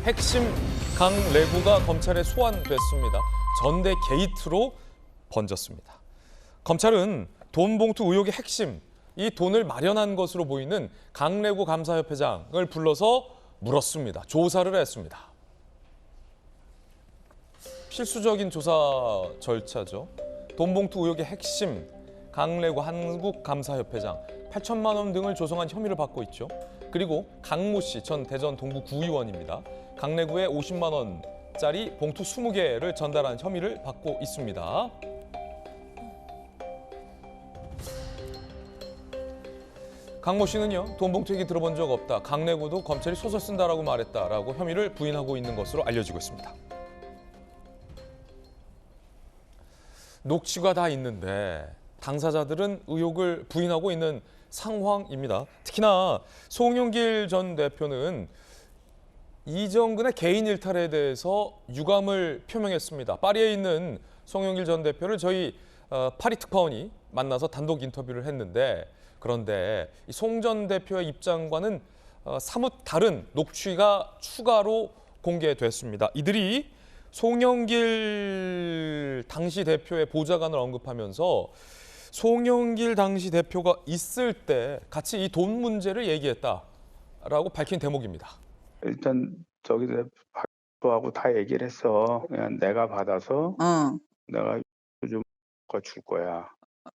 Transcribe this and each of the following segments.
핵심 강래구가 검찰에 소환됐습니다. 전대 게이트로 번졌습니다. 검찰은 돈 봉투 의혹의 핵심, 이 돈을 마련한 것으로 보이는 강래구 감사협회장을 불러서 물었습니다. 조사를 했습니다. 필수적인 조사 절차죠. 돈 봉투 의혹의 핵심, 강래구 한국감사협회장 8천만 원 등을 조성한 혐의를 받고 있죠. 그리고 강모 씨 전 대전 동구 구의원입니다. 강래구에 50만 원짜리 봉투 20개를 전달한 혐의를 받고 있습니다. 강모 씨는요, 돈 봉투 얘기 들어본 적 없다. 강래구도 검찰이 소설 쓴다라고 말했다라고 혐의를 부인하고 있는 것으로 알려지고 있습니다. 녹취가 다 있는데 당사자들은 의혹을 부인하고 있는 상황입니다. 특히나 송영길 전 대표는 이정근의 개인 일탈에 대해서 유감을 표명했습니다. 파리에 있는 송영길 전 대표를 저희 파리 특파원이 만나서 단독 인터뷰를 했는데, 그런데 송 전 대표의 입장과는 사뭇 다른 녹취가 추가로 공개됐습니다. 이들이 송영길 당시 대표의 보좌관을 언급하면서 송영길 당시 대표가 있을 때 같이 이 돈 문제를 얘기했다라고 밝힌 대목입니다. 일단 저기 대표하고 다 얘기를 했어. 그냥 내가 받아서 내가 요즘 거 줄 거야.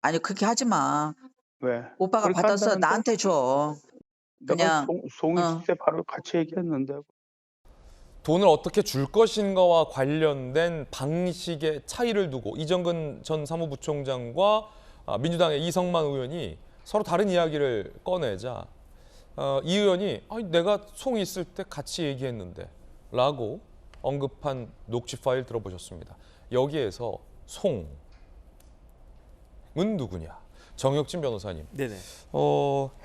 아니 그렇게 하지 마. 왜? 오빠가 그렇게 받아서 한다는데? 나한테 줘. 내가 그냥 송이 있을 때 바로 같이 얘기했는데. 돈을 어떻게 줄 것인가와 관련된 방식의 차이를 두고 이정근 전 사무부총장과 민주당의 이성만 의원이 서로 다른 이야기를 꺼내자 이 의원이 내가 송이 있을 때 같이 얘기했는데 라고 언급한 녹취 파일 들어보셨습니다. 여기에서 송은 누구냐? 정혁진 변호사님. 네네.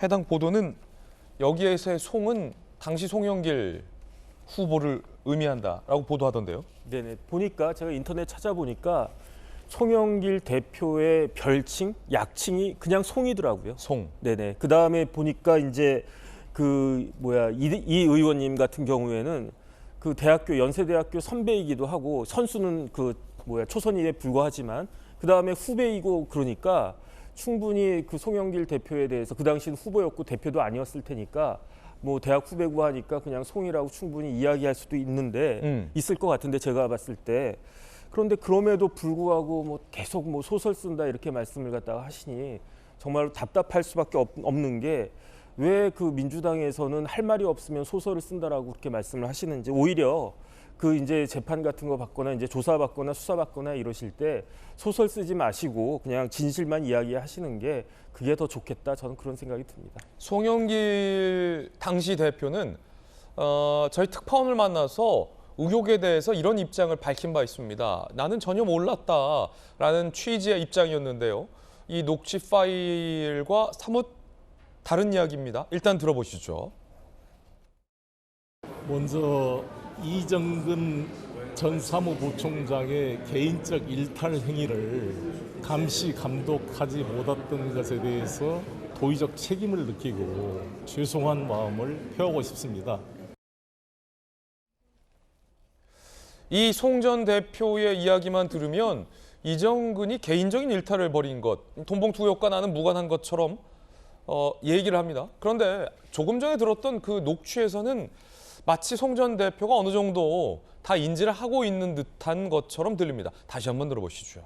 해당 보도는 여기에서의 송은 당시 송영길 후보를 의미한다라고 보도하던데요. 네네. 보니까 제가 인터넷 찾아보니까 송영길 대표의 별칭, 약칭이 그냥 송이더라고요. 송. 네네. 그 다음에 보니까 이제 이 의원님 같은 경우에는 그 대학교 연세대학교 선배이기도 하고 선수는 초선이에 불과하지만 그 다음에 후배이고 그러니까 충분히 그 송영길 대표에 대해서 그 당시는 후보였고 대표도 아니었을 테니까 뭐 대학 후배고 하니까 그냥 송이라고 충분히 이야기할 수도 있는데 있을 것 같은데 제가 봤을 때. 그런데 그럼에도 불구하고 뭐 계속 뭐 소설 쓴다 이렇게 말씀을 갖다가 하시니 정말로 답답할 수밖에 없는 게 왜 그 민주당에서는 할 말이 없으면 소설을 쓴다라고 그렇게 말씀을 하시는지, 오히려 그 이제 재판 같은 거 받거나 이제 조사 받거나 수사 받거나 이러실 때 소설 쓰지 마시고 그냥 진실만 이야기하시는 게 그게 더 좋겠다, 저는 그런 생각이 듭니다. 송영길 당시 대표는 저희 특파원을 만나서 의혹에 대해서 이런 입장을 밝힌 바 있습니다. 나는 전혀 몰랐다라는 취지의 입장이었는데요. 이 녹취 파일과 사뭇 다른 이야기입니다. 일단 들어보시죠. 먼저 이정근 전 사무부총장의 개인적 일탈 행위를 감시 감독하지 못했던 것에 대해서 도의적 책임을 느끼고 죄송한 마음을 표하고 싶습니다. 이 송 전 대표의 이야기만 들으면 이정근이 개인적인 일탈을 벌인 것, 돈봉투 의혹과 나는 무관한 것처럼 얘기를 합니다. 그런데 조금 전에 들었던 그 녹취에서는 마치 송 전 대표가 어느 정도 다 인지를 하고 있는 듯한 것처럼 들립니다. 다시 한번 들어보시죠.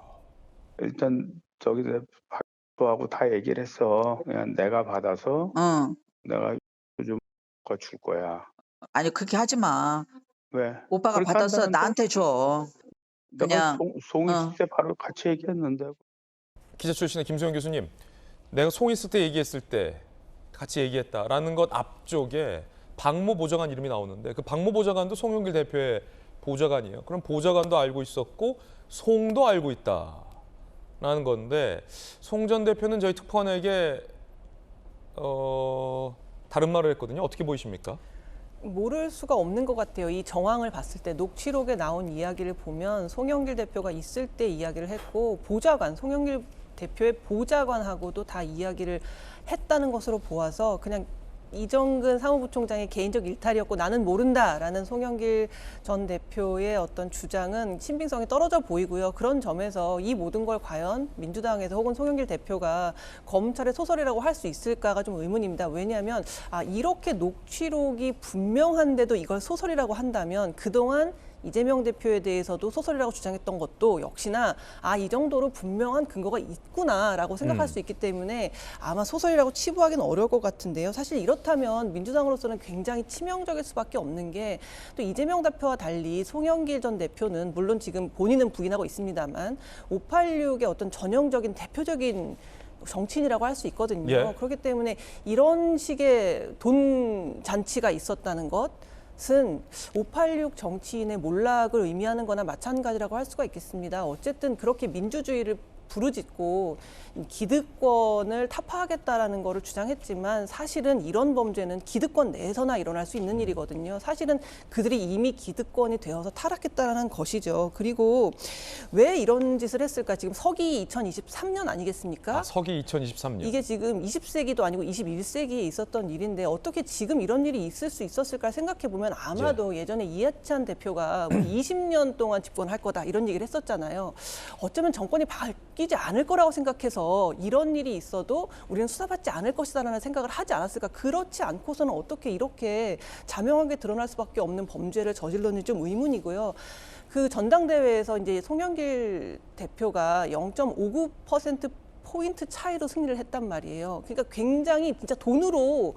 일단 저기 대표하고 다 얘기를 했어. 그냥 내가 받아서 내가 요즘 거 줄 거야. 아니 그렇게 하지 마. 왜? 오빠가 그렇게 받아서 한다는데? 나한테 줘. 내가 그냥 송이 있을 때 바로 같이 얘기했는데. 기자 출신의 김소영 교수님, 내가 송 있을 때 얘기했을 때 같이 얘기했다라는 것 앞쪽에 박모 보좌관 이름이 나오는데 그 박모 보좌관도 송영길 대표의 보좌관이에요. 그럼 보좌관도 알고 있었고 송도 알고 있다라는 건데, 송 전 대표는 저희 특파원에게 다른 말을 했거든요. 어떻게 보이십니까? 모를 수가 없는 것 같아요. 이 정황을 봤을 때 녹취록에 나온 이야기를 보면 송영길 대표가 있을 때 이야기를 했고 송영길 대표의 보좌관하고도 다 이야기를 했다는 것으로 보아서 그냥 이정근 사무부총장의 개인적 일탈이었고 나는 모른다라는 송영길 전 대표의 어떤 주장은 신빙성이 떨어져 보이고요. 그런 점에서 이 모든 걸 과연 민주당에서 혹은 송영길 대표가 검찰의 소설이라고 할 수 있을까가 좀 의문입니다. 왜냐하면 이렇게 녹취록이 분명한데도 이걸 소설이라고 한다면 그동안 이재명 대표에 대해서도 소설이라고 주장했던 것도 역시나 이 정도로 분명한 근거가 있구나라고 생각할 수 있기 때문에 아마 소설이라고 치부하기는 어려울 것 같은데요. 사실 이렇다면 민주당으로서는 굉장히 치명적일 수밖에 없는 게 또 이재명 대표와 달리 송영길 전 대표는 물론 지금 본인은 부인하고 있습니다만 586의 어떤 전형적인 대표적인 정치인이라고 할 수 있거든요. 예. 그렇기 때문에 이런 식의 돈 잔치가 있었다는 것은 586 정치인의 몰락을 의미하는 거나 마찬가지라고 할 수가 있겠습니다. 어쨌든 그렇게 민주주의를 부르짖고 기득권을 타파하겠다라는 거를 주장했지만 사실은 이런 범죄는 기득권 내에서나 일어날 수 있는 일이거든요. 사실은 그들이 이미 기득권이 되어서 타락했다라는 것이죠. 그리고 왜 이런 짓을 했을까? 지금 서기 2023년 아니겠습니까? 서기 2023년. 이게 지금 20세기도 아니고 21세기에 있었던 일인데 어떻게 지금 이런 일이 있을 수 있었을까 생각해 보면 아마도 예전에 이해찬 대표가 20년 동안 집권할 거다 이런 얘기를 했었잖아요. 어쩌면 정권이 바뀌지 않을 거라고 생각해서 이런 일이 있어도 우리는 수사받지 않을 것이다라는 생각을 하지 않았을까. 그렇지 않고서는 어떻게 이렇게 자명하게 드러날 수밖에 없는 범죄를 저질렀는지 좀 의문이고요. 그 전당대회에서 이제 송영길 대표가 0.59% 포인트 차이로 승리를 했단 말이에요. 그러니까 굉장히 진짜 돈으로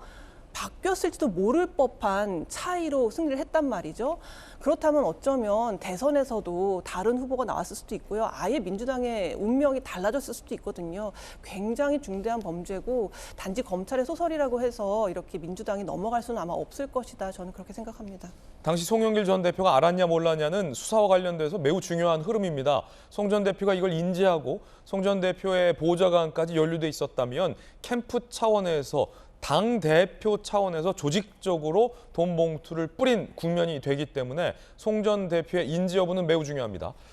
바뀌었을지도 모를 법한 차이로 승리를 했단 말이죠. 그렇다면 어쩌면 대선에서도 다른 후보가 나왔을 수도 있고요. 아예 민주당의 운명이 달라졌을 수도 있거든요. 굉장히 중대한 범죄고 단지 검찰의 소설이라고 해서 이렇게 민주당이 넘어갈 수는 아마 없을 것이다. 저는 그렇게 생각합니다. 당시 송영길 전 대표가 알았냐 몰랐냐는 수사와 관련돼서 매우 중요한 흐름입니다. 송 전 대표가 이걸 인지하고 송 전 대표의 보좌관까지 연루돼 있었다면 캠프 차원에서 당대표 차원에서 조직적으로 돈 봉투를 뿌린 국면이 되기 때문에 송 전 대표의 인지 여부는 매우 중요합니다.